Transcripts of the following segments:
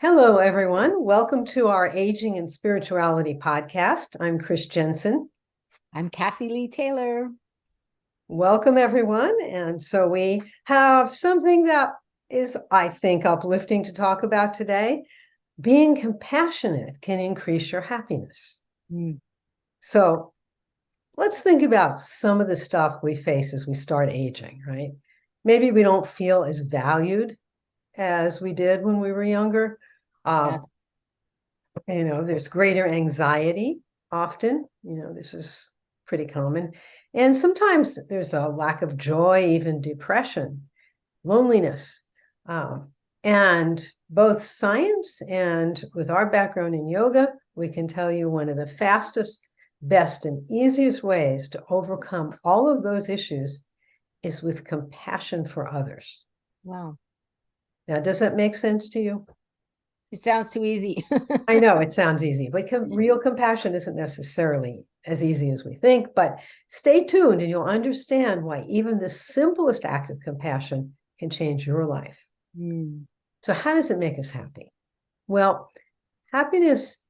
Hello, everyone. Welcome to our Aging and Spirituality podcast. I'm Chris Jensen. I'm Kathy Lee Taylor. Welcome, everyone. And so we have something that is, I think, uplifting to talk about today. Being compassionate can increase your happiness. So let's think about some of the stuff we face as we start aging, right? Maybe we don't feel as valued as we did when we were younger. There's greater anxiety often. This is pretty common. And sometimes there's a lack of joy, even depression, loneliness. And both science and with our background in yoga, we can tell you one of the fastest, best, and easiest ways to overcome all of those issues is with compassion for others. Wow. Now, does that make sense to you? It sounds too easy. I know it sounds easy, but real compassion isn't necessarily as easy as we think. But stay tuned and you'll understand why even the simplest act of compassion can change your life. So how does it make us happy? Well, happiness,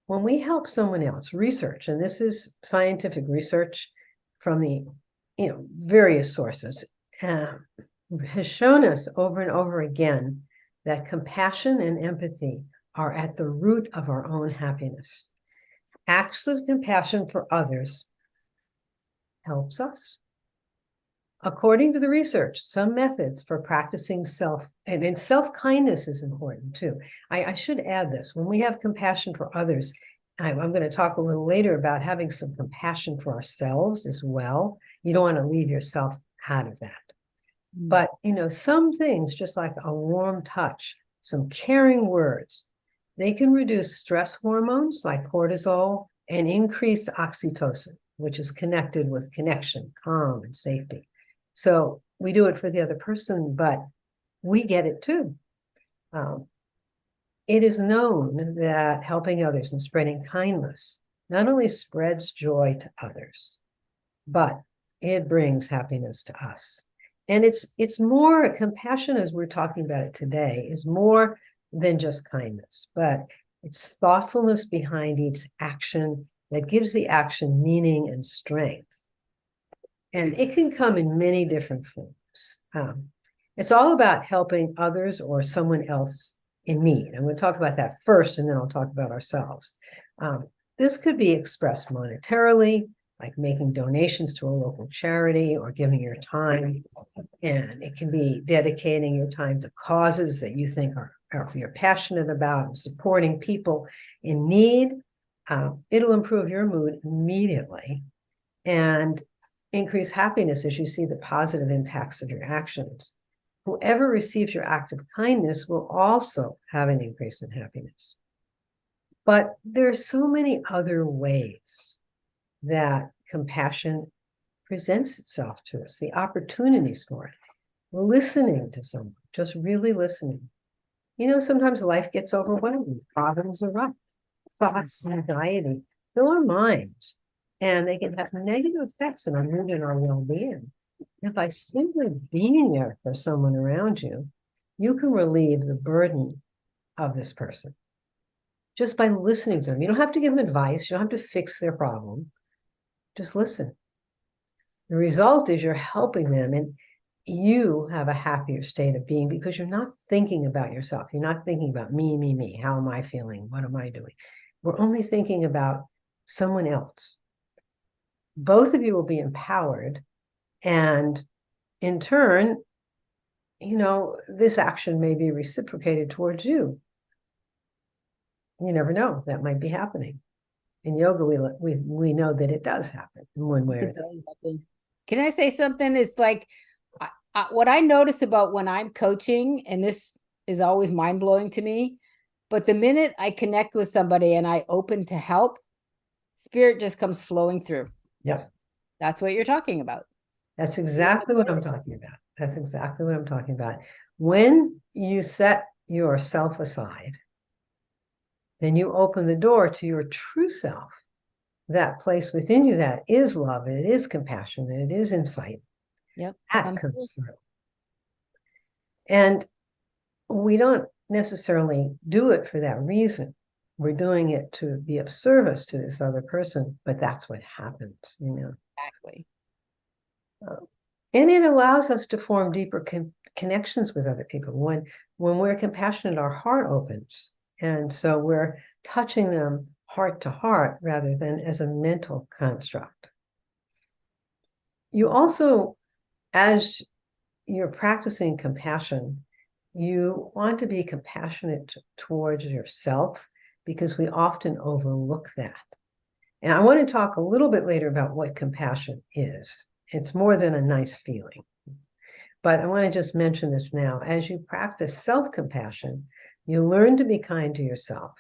when we help someone else, research, and this is scientific research from the various sources, has shown us over and over again that compassion and empathy are at the root of our own happiness. Acts of compassion for others helps us. According to the research, some methods for practicing self-kindness is important too. I should add this. When we have compassion for others, I'm going to talk a little later about having some compassion for ourselves as well. You don't want to leave yourself out of that. But, some things, just like a warm touch, some caring words, they can reduce stress hormones like cortisol and increase oxytocin, which is connected with connection, calm, and safety. So we do it for the other person, but we get it too. It is known that helping others and spreading kindness not only spreads joy to others, but it brings happiness to us. And it's more compassion, as we're talking about it today, is more than just kindness, but it's thoughtfulness behind each action that gives the action meaning and strength. And it can come in many different forms. It's all about helping others or someone else in need. I'm going to talk about that first, and then I'll talk about ourselves. This could be expressed monetarily, like making donations to a local charity or giving your time. And it can be dedicating your time to causes that you think you're passionate about and supporting people in need. It'll improve your mood immediately and increase happiness as you see the positive impacts of your actions. Whoever receives your act of kindness will also have an increase in happiness. But there are so many other ways that compassion presents itself to us, the opportunities for it. Listening to someone, just really listening. Sometimes life gets overwhelming. Problems are up. Thoughts, anxiety fill our minds, and they can have negative effects on our mood and our well-being. And by simply being there for someone around you, you can relieve the burden of this person just by listening to them. You don't have to give them advice. You don't have to fix their problem. Just listen. The result is you're helping them, and you have a happier state of being because you're not thinking about yourself. You're not thinking about me. How am I feeling? What am I doing? We're only thinking about someone else. Both of you will be empowered, and in turn, this action may be reciprocated towards you. You never know. That might be happening. In yoga, we know that it does happen in one way or another. Can I say something? It's like what I notice about when I'm coaching, and this is always mind-blowing to me, but the minute I connect with somebody and I open to help, spirit just comes flowing through. Yeah. That's what you're talking about. That's exactly what I'm talking about. That's exactly what I'm talking about. When you set yourself aside, then you open the door to your true self, that place within you that is love, it is compassion, it is insight. Yep. That comes through. And we don't necessarily do it for that reason. We're doing it to be of service to this other person, but that's what happens, you know. Exactly. And it allows us to form deeper connections with other people. When we're compassionate, our heart opens. And so we're touching them heart to heart rather than as a mental construct. You also, as you're practicing compassion, you want to be compassionate towards yourself because we often overlook that. And I want to talk a little bit later about what compassion is. It's more than a nice feeling. But I want to just mention this now. As you practice self-compassion, you learn to be kind to yourself.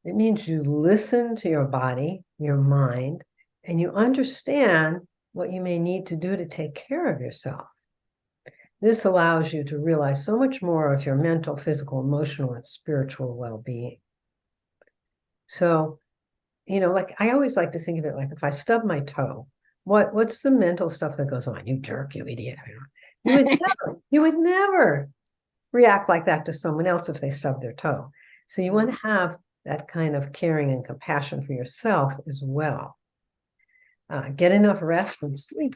It means you listen to your body, your mind, and you understand what you may need to do to take care of yourself. This allows you to realize so much more of your mental, physical, emotional, and spiritual well-being. So, you know, like I always like to think of it like if I stub my toe, what's the mental stuff that goes on? You jerk, you idiot. You would never react like that to someone else if they stub their toe. So you want to have that kind of caring and compassion for yourself as well. Get enough rest and sleep,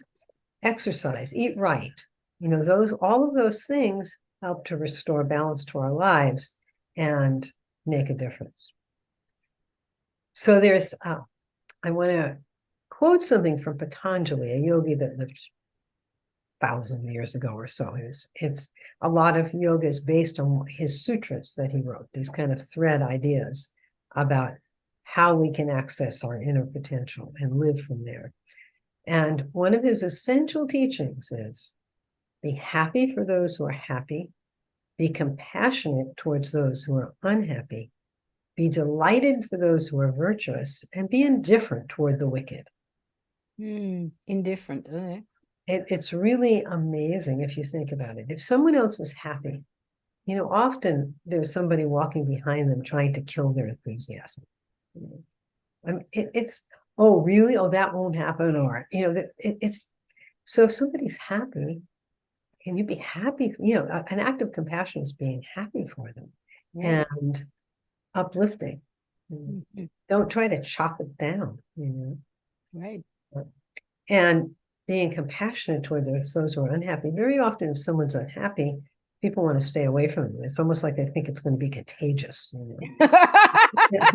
exercise, eat right. You know, all of those things help to restore balance to our lives and make a difference. So I want to quote something from Patanjali, a yogi that lived 1,000 years ago or so. It's a lot of yoga is based on his sutras that he wrote, these kind of thread ideas about how we can access our inner potential and live from there. And one of his essential teachings is be happy for those who are happy, be compassionate towards those who are unhappy, be delighted for those who are virtuous, and be indifferent toward the wicked. Indifferent. Okay. It's really amazing if you think about it. If someone else was happy, you know, often there's somebody walking behind them trying to kill their enthusiasm. I mean, it's, oh, really? Oh, that won't happen. Or, you know, it's, so if somebody's happy, can you be happy? You know, an act of compassion is being happy for them and uplifting. Don't try to chop it down, you know. Right. And being compassionate toward those who are unhappy. Very often, if someone's unhappy, people want to stay away from them. It's almost like they think it's going to be contagious. You know?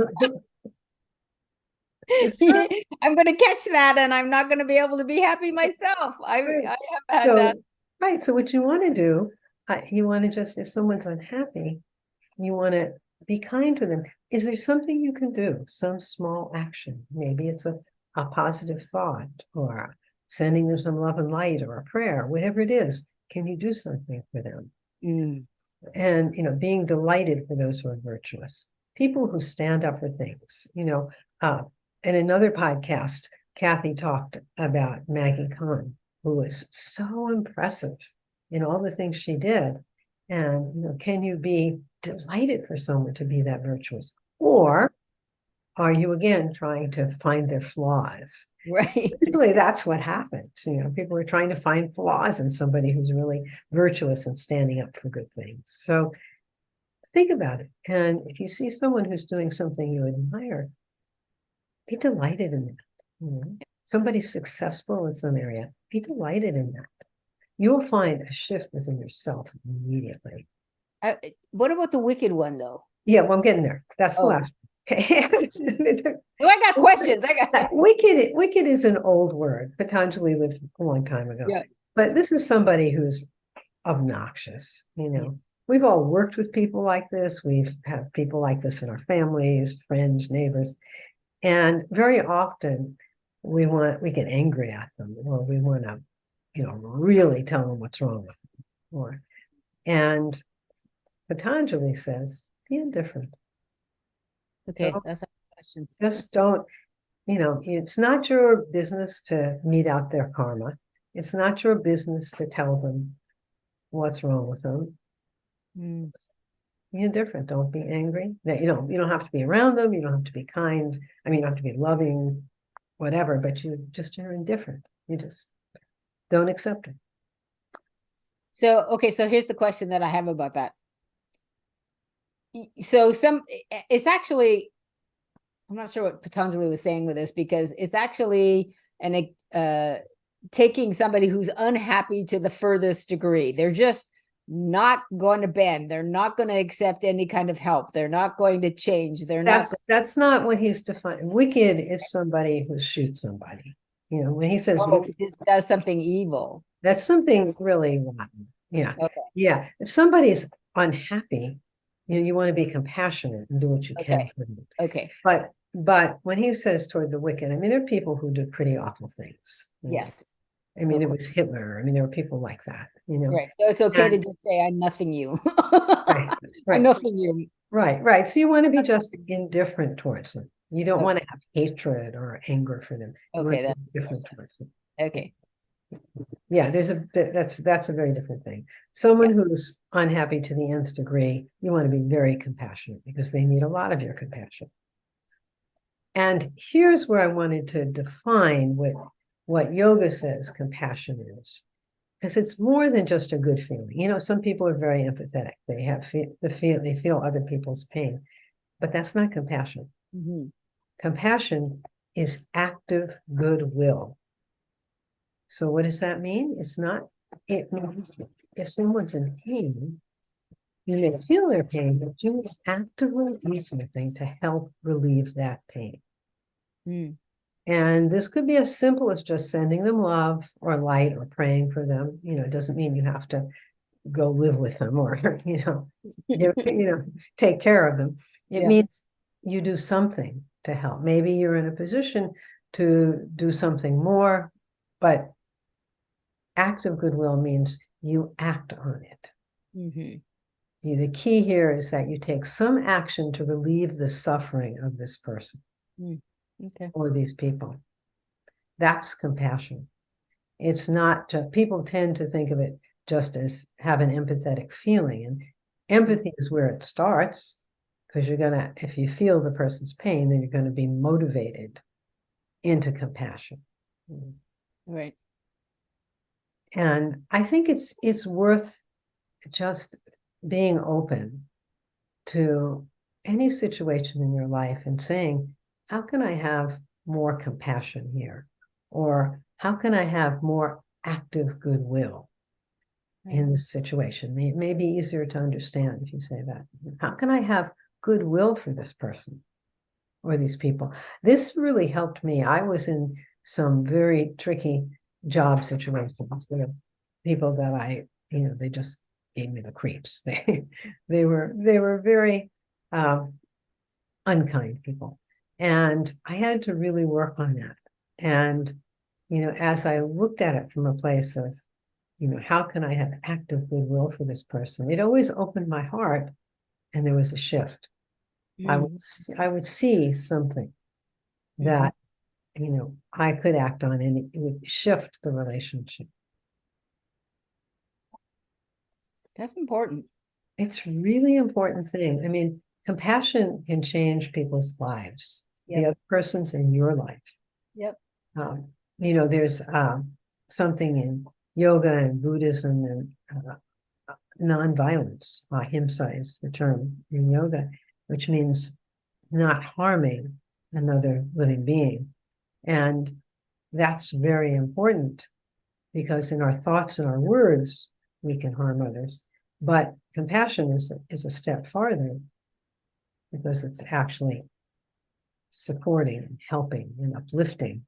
I'm going to catch that, and I'm not going to be able to be happy myself. I have had that. Right. So what you want to do, you want to just, if someone's unhappy, you want to be kind to them. Is there something you can do? Some small action? Maybe it's a positive thought, or sending them some love and light, or a prayer, whatever it is. Can you do something for them? And, you know, being delighted for those who are virtuous, people who stand up for things, you know. In another podcast, Kathy talked about Maggie Kahn, who was so impressive in all the things she did. And, you know, can you be delighted for someone to be that virtuous? Or are you again trying to find their flaws? Right. Usually that's what happens. You know, people are trying to find flaws in somebody who's really virtuous and standing up for good things. So think about it. And if you see someone who's doing something you admire, be delighted in that. You know, somebody's successful in some area, be delighted in that. You'll find a shift within yourself immediately. What about the wicked one, though? Yeah, well, I'm getting there. That's the last. Well, I got questions. Wicked is an old word. Patanjali lived a long time ago. Yeah. But this is somebody who's obnoxious. You know, we've all worked with people like this. We've had people like this in our families, friends, neighbors. And very often we get angry at them, or we want to, you know, really tell them what's wrong with them. And Patanjali says, be indifferent. Okay, that's our questions. Just don't, you know, it's not your business to mete out their karma. It's not your business to tell them what's wrong with them. Be indifferent. Don't be angry. Now, you don't have to be around them. You don't have to be kind. I mean, you don't have to be loving, whatever, but you're indifferent. You just don't accept it. So, okay, so here's the question that I have about that. So it's actually, I'm not sure what Patanjali was saying with this, because it's actually taking somebody who's unhappy to the furthest degree. They're just not going to bend. They're not going to accept any kind of help. They're not going to change. They're not. That's not what he's defining. Wicked is somebody who shoots somebody. You know, when he says wicked, Just does something evil. that's something really rotten. Yeah. Okay. Yeah. If somebody's unhappy, you want to be compassionate and do what you can Okay. for them. Okay. But when he says toward the wicked, I mean, there are people who do pretty awful things. Yes. I mean, it was Hitler. I mean, there were people like that, Right. So it's okay to And- just say, I'm nothing you. Right, I'm right, nothing you. right. So you want to be just indifferent towards them. You don't Okay. want to have hatred or anger for them. You want Okay, to that be makes different sense. towards them. Okay. Yeah, there's a bit that's a very different thing. Someone who's unhappy to the nth degree, you want to be very compassionate because they need a lot of your compassion. And here's where I wanted to define what yoga says compassion is. Because it's more than just a good feeling. You know, some people are very empathetic. They have they feel other people's pain, but that's not compassion. Mhm. Compassion is active goodwill. So what does that mean? It means if someone's in pain, you may feel their pain, but you actively do something to help relieve that pain. Mm. And this could be as simple as just sending them love or light or praying for them. You know, it doesn't mean you have to go live with them or, take care of them. It Yeah. means you do something to help. Maybe you're in a position to do something more, but active goodwill means you act on it. Mhm. The key here is that you take some action to relieve the suffering of this person Mm. Okay. or these people. That's compassion. It's not just, people tend to think of it just as have an empathetic feeling. And empathy is where it starts, because if you feel the person's pain, then you're going to be motivated into compassion. Right. And I think it's worth just being open to any situation in your life and saying, how can I have more compassion here? Or how can I have more active goodwill in this situation? It may be easier to understand if you say that. How can I have goodwill for this person or these people? This really helped me. I was in some very tricky job situations with people that they just gave me the creeps. They were very unkind people. And I had to really work on that. And, as I looked at it from a place of, how can I have active goodwill for this person? It always opened my heart and there was a shift. I would see something that, I could act on and it would shift the relationship. That's important. It's really important thing. I mean, compassion can change people's lives, the other person's in your life. Yep. There's something in yoga and Buddhism and nonviolence. Ahimsa is the term in yoga, which means not harming another living being. And that's very important because in our thoughts and our words, we can harm others. But compassion is a step farther because it's actually supporting and helping and uplifting.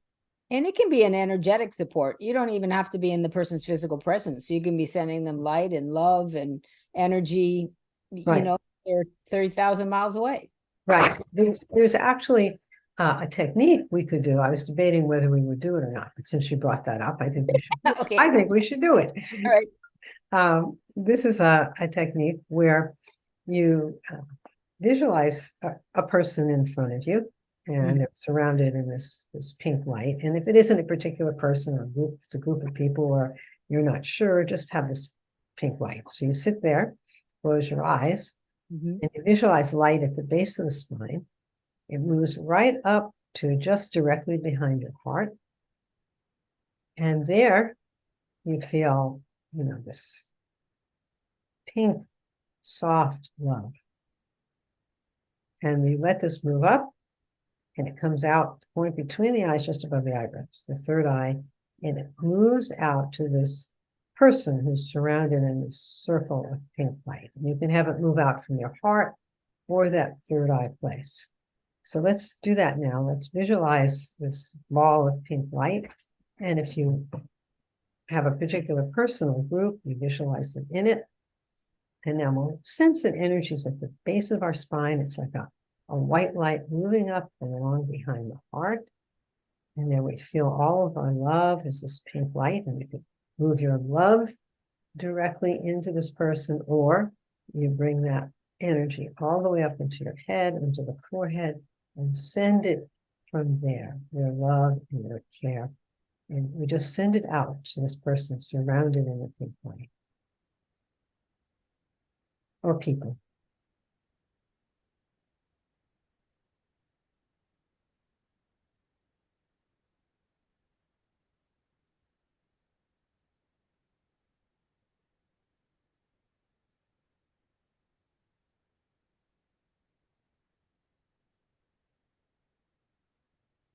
And it can be an energetic support. You don't even have to be in the person's physical presence. You can be sending them light and love and energy. Right. They're 30,000 miles away. Right. There's actually a technique we could do. I was debating whether we would do it or not, but since you brought that up, I think we should. Okay. I think we should do it. All right. This is a technique where you visualize a person in front of you, and they're surrounded in this pink light. And if it isn't a particular person or group, it's a group of people, or you're not sure, just have this pink light. So you sit there, close your eyes, and you visualize light at the base of the spine. It moves right up to just directly behind your heart. And there you feel, this pink, soft love. And you let this move up, and it comes out, the point between the eyes, just above the eyebrows, the third eye, and it moves out to this person who's surrounded in this circle of pink light. And you can have it move out from your heart or that third eye place. So let's do that now. Let's visualize this ball of pink light. And if you have a particular person or group, you visualize them in it. And now we'll sense that energy is at the base of our spine. It's like a white light moving up and along behind the heart. And then we feel all of our love as this pink light. And you can move your love directly into this person, or you bring that energy all the way up into your head, into the forehead, and send it from there, your love and your care. And we just send it out to this person surrounded in the pink light. Or people.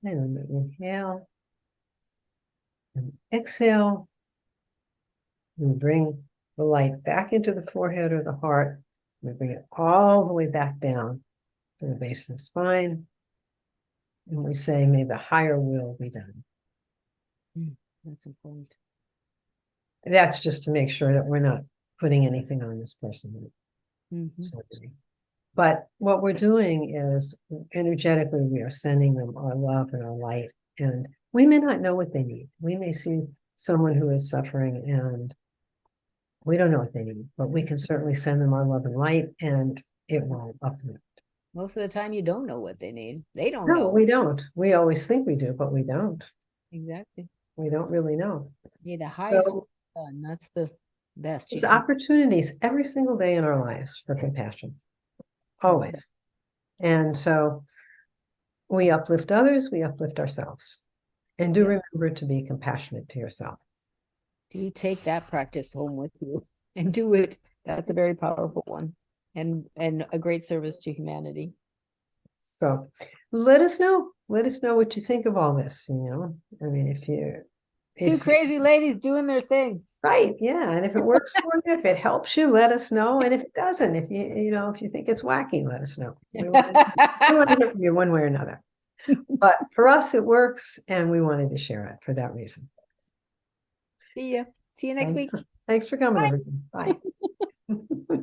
And then we inhale and exhale. We bring the light back into the forehead or the heart. We bring it all the way back down to the base of the spine. And we say, may the higher will be done. That's important. That's just to make sure that we're not putting anything on this person. Mhm. But what we're doing is energetically, we are sending them our love and our light. And we may not know what they need. We may see someone who is suffering and we don't know what they need, but we can certainly send them our love and light, and it will uplift. Most of the time you don't know what they need. They don't No, know. we don't. We always think we do, but we don't. Exactly. We don't really know. Yeah, the highest So done. That's the best you there's can. opportunities every single day in our lives for compassion. Always. And so we uplift others, we uplift ourselves. And do remember to be compassionate to yourself. Do you take that practice home with you and do it? That's a very powerful one and a great service to humanity. So let us know. Let us know what you think of all this, you know. I mean, if you Two crazy ladies doing their thing. right, yeah. And if it works for you, if it helps you, let us know. And if it doesn't, if if you think it's wacky, let us know. We want to hear from you one way or another. But for us, it works, and we wanted to share it for that reason. See ya. See you next week. Thanks for coming, Bye. everyone. Bye.